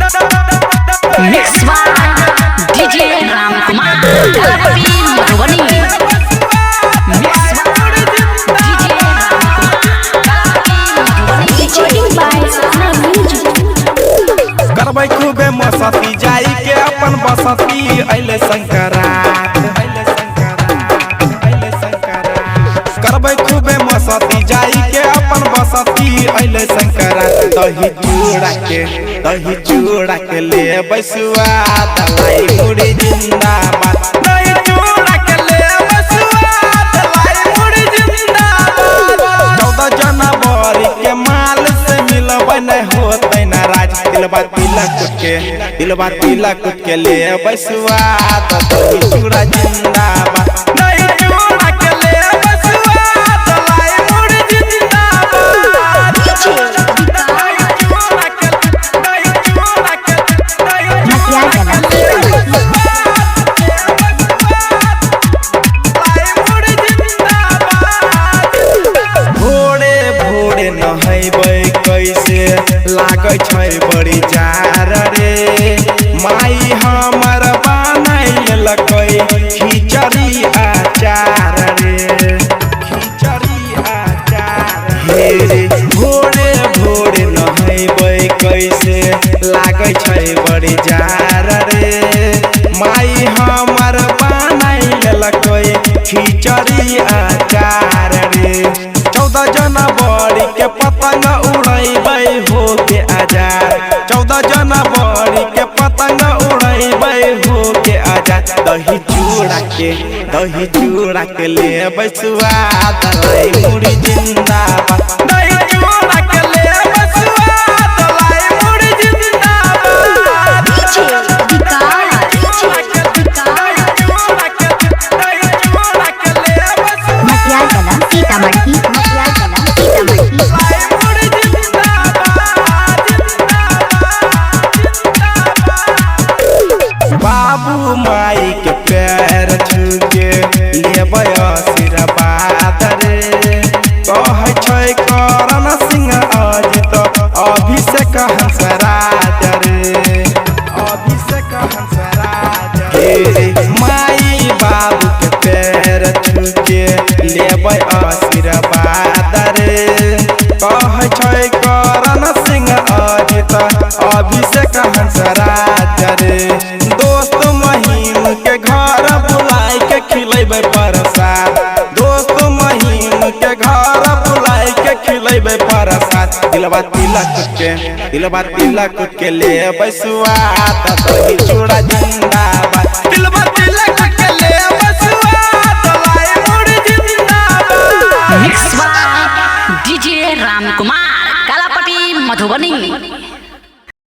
Mix by DJ Ram Kumar Kalapati Madhubani. Mix by DJ Ram Kumar recording by Sapna music. करबै खूबे मस्ती जाई के अपन बसती अइले शंकरात करबै खूबे मस्ती जाई के अपन बसती अइले शंकरात। दही चूड़ा के ले बैसुआ दलाई मुड़ी जिंदाबाद। दही चूड़ा के ले बैसुआ दलाई मुड़ी जिंदाबाद। 14 जनवरी के माल से मिलबै न होतै नाराज। दिलबा तिलक कुट के ले बैसुआ दही चूड़ा जिंदाबाद। दही चूड़ा के ले बैसुआ दलाई मुड़ी जिंदाबाद। भोरे नहैबै कैसे लागै छै बड़ी जार रे। माई हमर बनैलकै खिचड़ी आचार रे। हे रे भोरे नहैबै कैसे लागै छै बड़ी जार रे। माई हमर बनैलकै खिचड़ी आचार रे। 14 जनवरी के पतंग उड़ैबै हो के आजाद। 14 जनवरी के पतंग उड़ैबै हो के आजाद। दही चूड़ा के ले बैसुआ दलाई मुड़ी जिंदाबाद। दही चूड़ा के ले बैसुआ दलाई मुड़ी जिंदाबाद। बाबू माई के पैर छूके लेबै आशीर्वाद रे। कहै छै करण सिंह अजित अभिषेक हंसराज रे। हे माई बाबू के पैर छूके लेबै आशीर्वाद रे। कहै छै करण सिंह अजित अभिषेक हंसराज रे। दोस्त महीम के घर बुलाई के खिलेबै प्रसाद। दोस्त महीम के घर बुलाई के खिलेबै प्रसाद। दिलबा तिलक के ले बैसुआ दही चूड़ा जिंदाबाद। दिलबा तिलक के ले बैसुआ दलाई मुड़ी जिंदाबाद। Mix by DJ Ram Kumar Kalapati Madhubani.